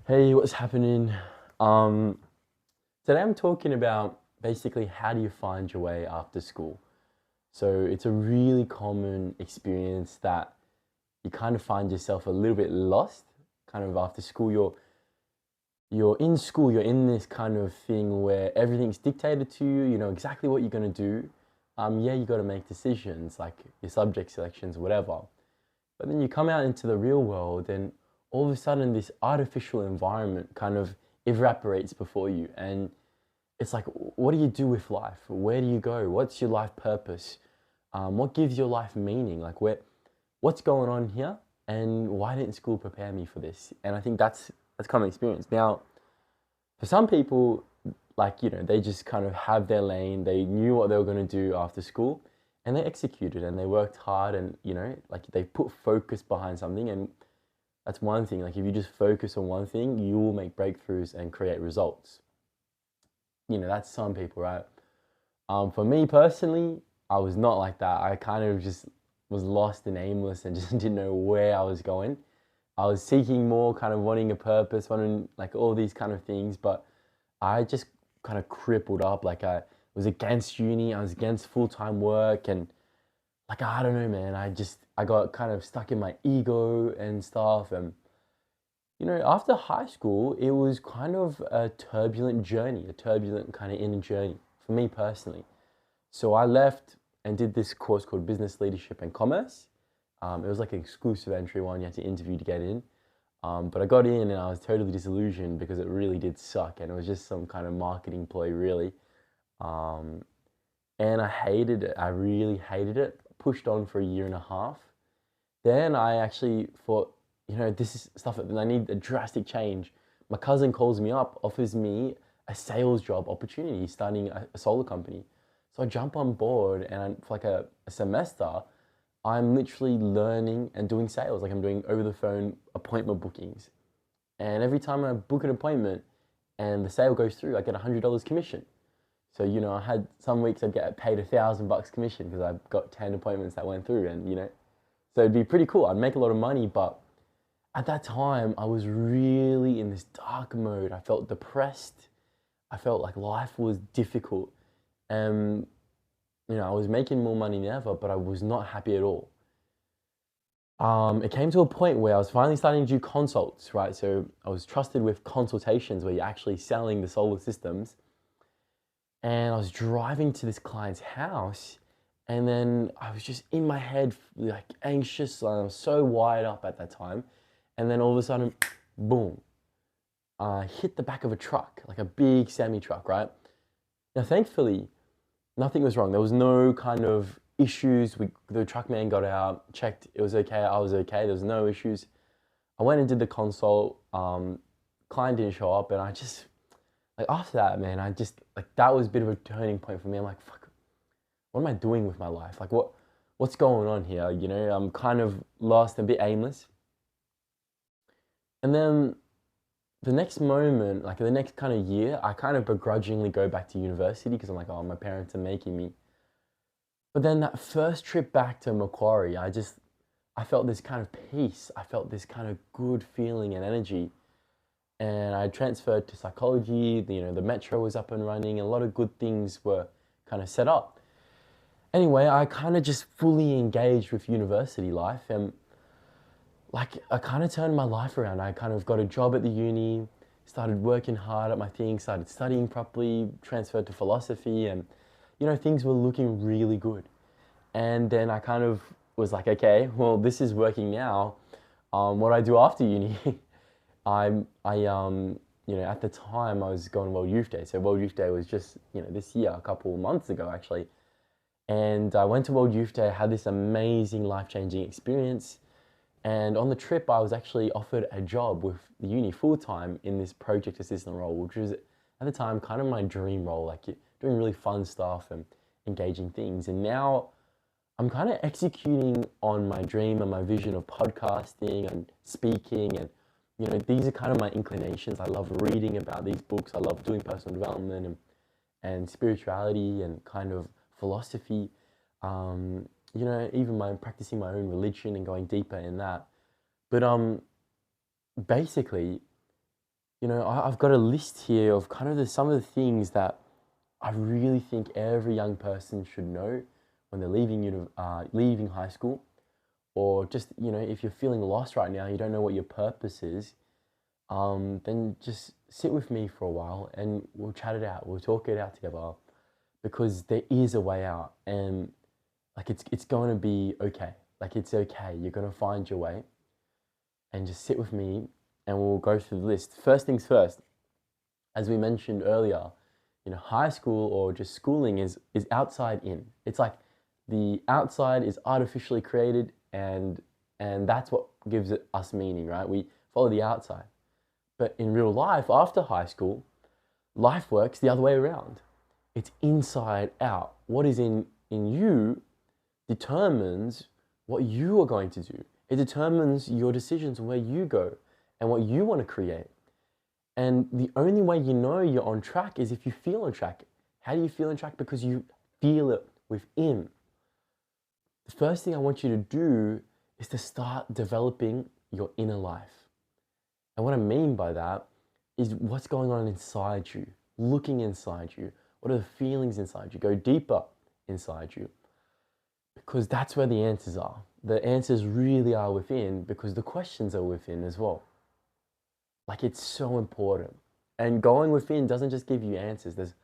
Hey, what's happening? Um, Today I'm talking about basically how do you find your way after school. So it's a really common experience that you kind of find yourself a little bit lost, kind of after school. You're in school, you're in this kind of thing where everything's dictated to you. You know exactly what you're gonna do. Yeah, you got to make decisions like your subject selections, whatever. But then you come out into the real world, and all of a sudden, this artificial environment kind of evaporates before you. And it's like, what do you do with life? Where do you go? What's your life purpose? What gives your life meaning? Like, what's going on here? And why didn't school prepare me for this? And I think that's common experience. Now, for some people, like, they just kind of have their lane. They knew what they were going to do after school and they executed and they worked hard and, like they put focus behind something. And that's one thing. Like, if you just focus on one thing, you will make breakthroughs and create results. That's some people, right? For me personally, I was not like that. I kind of just was lost and aimless and just didn't know where I was going. I was seeking more, kind of wanting a purpose, wanting like all these kind of things, but I just kind of crippled up. Like I was against uni, I was against full-time work, and like I don't know, man. I got kind of stuck in my ego and stuff. And after high school, it was kind of a turbulent journey, a turbulent kind of inner journey for me personally. So I left and did this course called Business Leadership and Commerce. It was like an exclusive entry one. You had to interview to get in. But I got in and I was totally disillusioned because it really did suck and it was just some kind of marketing ploy, really. Um, and I hated it. I really hated it. Pushed on for a year and a half. Then I actually thought, this is stuff that I need a drastic change. My cousin calls me up, offers me a sales job opportunity, starting a solar company. So I jump on board and for like a semester, I'm literally learning and doing sales. Like I'm doing over the phone appointment bookings. And every time I book an appointment and the sale goes through, I get $100 commission. So, I had some weeks I'd get paid $1,000 commission because I got 10 appointments that went through and, so it'd be pretty cool. I'd make a lot of money, but at that time I was really in this dark mode. I felt depressed. I felt like life was difficult. And, I was making more money than ever, but I was not happy at all. It came to a point where I was finally starting to do consults, right? So I was trusted with consultations where you're actually selling the solar systems. And I was driving to this client's house, and then I was just in my head, like anxious. I was so wired up at that time. And then all of a sudden, boom, I hit the back of a truck, like a big semi truck, right? Now, thankfully, nothing was wrong. There was no kind of issues. The truck man got out, checked, it was okay. I was okay. There was no issues. I went and did the consult. Client didn't show up, and I just like after that, man, I just like that was a bit of a turning point for me. I'm like, fuck, what am I doing with my life? Like, what's going on here? I'm kind of lost, a bit aimless. And then the next moment, like the next kind of year, I kind of begrudgingly go back to university because I'm like, oh, my parents are making me. But then that first trip back to Macquarie, I felt this kind of peace. I felt this kind of good feeling and energy. And I transferred to psychology. The metro was up and running, and a lot of good things were kind of set up. Anyway, I kind of just fully engaged with university life, and like I kind of turned my life around. I kind of got a job at the uni, started working hard at my thing, started studying properly, transferred to philosophy, and things were looking really good. And then I kind of was like, okay, well, this is working now. What do I do after uni? At the time I was going World Youth Day. So World Youth Day was just, this year, a couple of months ago actually. And I went to World Youth Day, had this amazing life-changing experience. And on the trip, I was actually offered a job with the uni full-time in this project assistant role, which was at the time kind of my dream role, like doing really fun stuff and engaging things. And now I'm kind of executing on my dream and my vision of podcasting and speaking. And, these are kind of my inclinations. I love reading about these books. I love doing personal development and spirituality and kind of philosophy. Even my practicing my own religion and going deeper in that. But basically, I've got a list here of kind of some of the things that I really think every young person should know when they're leaving high school, or just, if you're feeling lost right now, you don't know what your purpose is, then just sit with me for a while and we'll chat it out. We'll talk it out together, because there is a way out, and like it's going to be okay. Like it's okay. You're going to find your way, and just sit with me and we'll go through the list. First things first, as we mentioned earlier, high school or just schooling is outside in. It's like the outside is artificially created, and that's what gives it us meaning, right? We follow the outside. But in real life, after high school, life works the other way around. It's inside out. What is in you determines what you are going to do. It determines your decisions and where you go and what you want to create. And the only way you know you're on track is if you feel on track. How do you feel on track? Because you feel it within. The first thing I want you to do is to start developing your inner life. And what I mean by that is what's going on inside you, looking inside you. What are the feelings inside you? Go deeper inside you, because that's where the answers are. The answers really are within, because the questions are within as well. Like, it's so important. And going within doesn't just give you answers. There's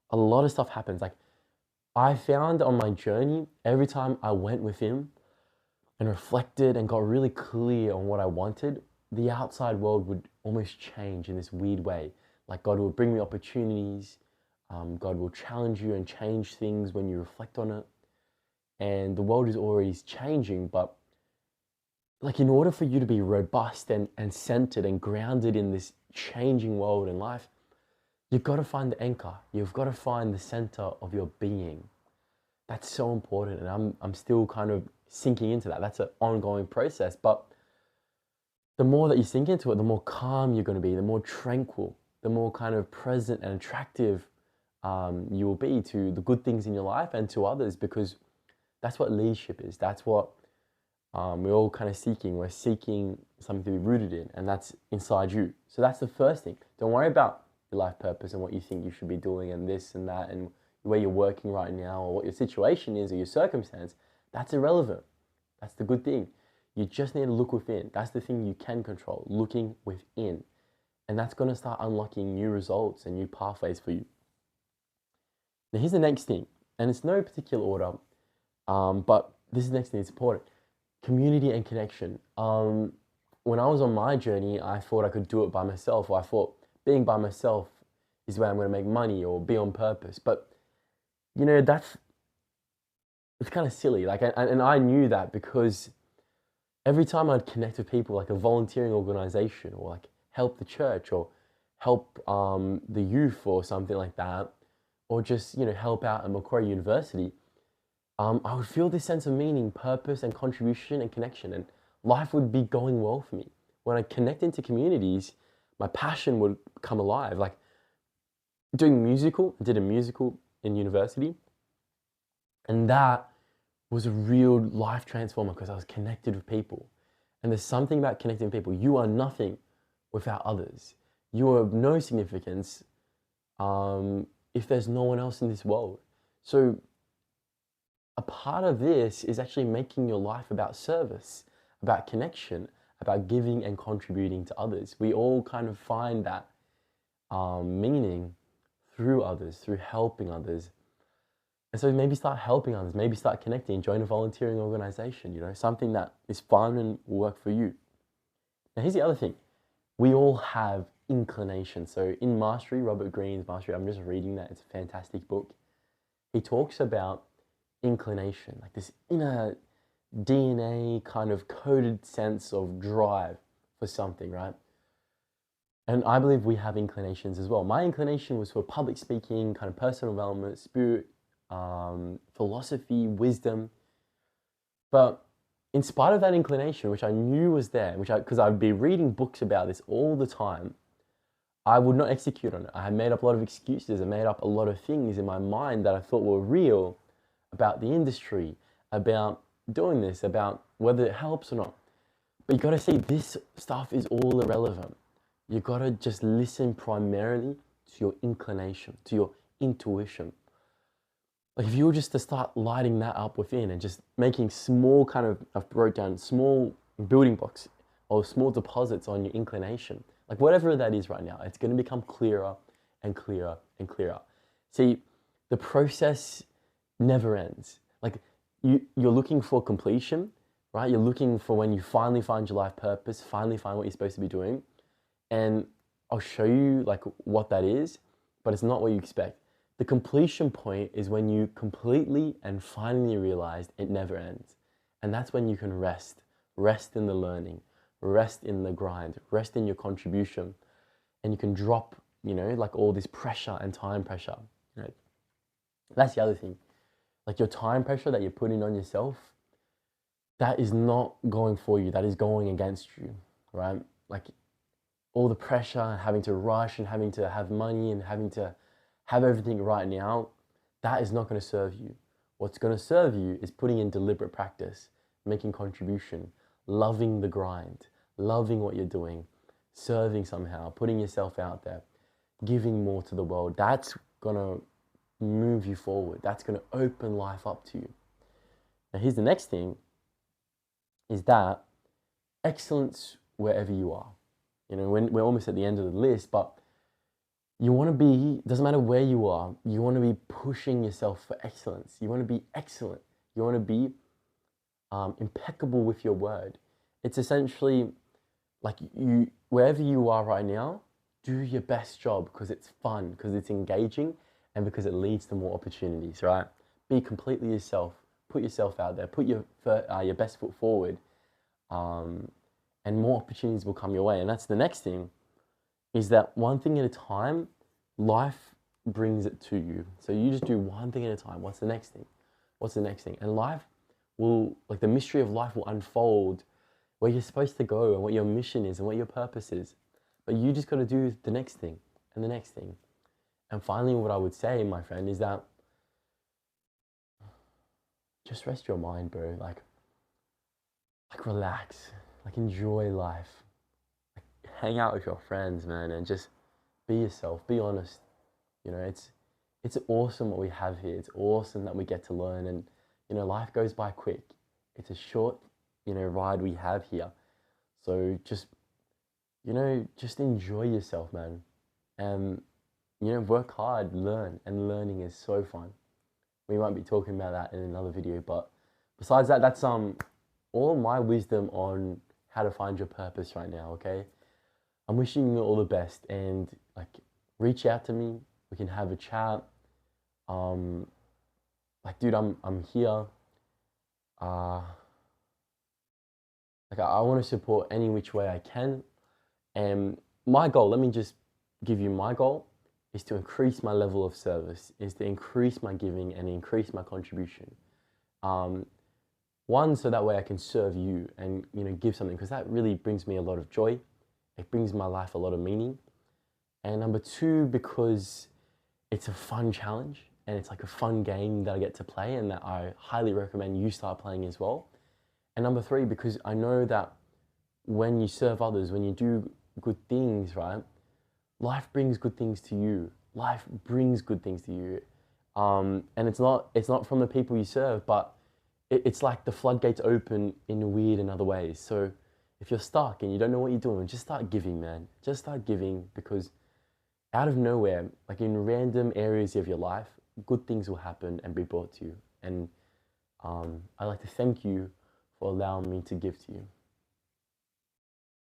a lot of stuff happens. Like, I found on my journey, every time I went within and reflected and got really clear on what I wanted, the outside world would almost change in this weird way. Like, God will bring me opportunities. God will challenge you and change things when you reflect on it. And the world is always changing, but like, in order for you to be robust and centered and grounded in this changing world and life, you've got to find the anchor. You've got to find the center of your being. That's so important, and I'm still kind of sinking into that. That's an ongoing process, but the more that you sink into it, the more calm you're going to be, the more tranquil, the more kind of present and attractive you will be to the good things in your life and to others, because that's what leadership is. That's what we're all kind of seeking. We're seeking something to be rooted in, and that's inside you. So that's the first thing. Don't worry about your life purpose and what you think you should be doing and this and that and where you're working right now or what your situation is or your circumstance. That's irrelevant. That's the good thing. You just need to look within. That's the thing you can control, looking within. And that's going to start unlocking new results and new pathways for you. Now, here's the next thing, and it's no particular order, but this is the next thing that's important. Community and connection. When I was on my journey, I thought I could do it by myself, or I thought being by myself is where I'm going to make money or be on purpose. But, it's kind of silly. Like, and I knew that because every time I'd connect with people, like a volunteering organization, or like help the church, or help the youth or something like that, or just, help out at Macquarie University, I would feel this sense of meaning, purpose, and contribution and connection, and life would be going well for me. When I connect into communities, my passion would come alive. Like doing musical, I did a musical in university, and that was a real life transformer because I was connected with people. And there's something about connecting with people. You are nothing without others. You are of no significance if there's no one else in this world. So a part of this is actually making your life about service, about connection, about giving and contributing to others. We all kind of find that meaning through others, through helping others. And so maybe start helping others, maybe start connecting, join a volunteering organization, something that is fun and will work for you. Now, here's the other thing. We all have inclination. So in Mastery, Robert Greene's Mastery, I'm just reading that. It's a fantastic book. He talks about inclination, like this inner DNA kind of coded sense of drive for something, right? And I believe we have inclinations as well. My inclination was for public speaking, kind of personal development, spirit, philosophy, wisdom. But in spite of that inclination, which I knew was there, because I'd be reading books about this all the time, I would not execute on it. I had made up a lot of excuses. I made up a lot of things in my mind that I thought were real about the industry, about doing this, about whether it helps or not. But you got to see, this stuff is all irrelevant. You gotta just listen primarily to your inclination, to your intuition. Like if you were just to start lighting that up within and just making small kind of, I've wrote down small building blocks or small deposits on your inclination, like whatever that is right now, it's gonna become clearer and clearer and clearer. See, the process never ends. Like you're looking for completion, right? You're looking for when you finally find your life purpose, finally find what you're supposed to be doing. And I'll show you like what that is, but it's not what you expect. The completion point is when you completely and finally realize it never ends. And that's when you can rest. Rest in the learning, rest in the grind, rest in your contribution. And you can drop, like all this pressure and time pressure. That's the other thing. Like your time pressure that you're putting on yourself, that is not going for you. That is going against you, right? Like all the pressure, having to rush and having to have money and having to have everything right now, that is not going to serve you. What's going to serve you is putting in deliberate practice, making contribution, loving the grind, loving what you're doing, serving somehow, putting yourself out there, giving more to the world. That's going to move you forward. That's going to open life up to you. Now, here's the next thing, is that excellence wherever you are. When we're almost at the end of the list, but you want to be, doesn't matter where you are, you want to be pushing yourself for excellence. You want to be excellent. You want to be impeccable with your word. It's essentially like wherever you are right now, do your best job because it's fun, because it's engaging, and because it leads to more opportunities, right? Be completely yourself. Put yourself out there. Put your best foot forward. And more opportunities will come your way. And that's the next thing, is that one thing at a time, life brings it to you. So you just do one thing at a time. What's the next thing? What's the next thing? And life will, like the mystery of life will unfold where you're supposed to go and what your mission is and what your purpose is. But you just got to do the next thing and the next thing. And finally, what I would say, my friend, is that just rest your mind, bro. Like relax, like enjoy life, like hang out with your friends, man, and just be yourself, be honest. It's awesome what we have here. It's awesome that we get to learn, and life goes by quick. It's a short, ride we have here. So just enjoy yourself, man. And work hard, learn, and learning is so fun. We might be talking about that in another video, but besides that, that's all my wisdom on how to find your purpose right now, okay? I'm wishing you all the best, and like reach out to me. We can have a chat. Like dude, I'm here. Like I want to support any which way I can. And my goal, let me just give you my goal, is to increase my level of service, is to increase my giving and increase my contribution. One, so that way I can serve you and give something, because that really brings me a lot of joy. It brings my life a lot of meaning. And number two, because it's a fun challenge and it's like a fun game that I get to play and that I highly recommend you start playing as well. And number three, because I know that when you serve others, when you do good things, right, life brings good things to you. Life brings good things to you. And it's not from the people you serve, but it's like the floodgates open in weird and other ways. So if you're stuck and you don't know what you're doing, just start giving, man. Just start giving, because out of nowhere, like in random areas of your life, good things will happen and be brought to you. And I'd like to thank you for allowing me to give to you.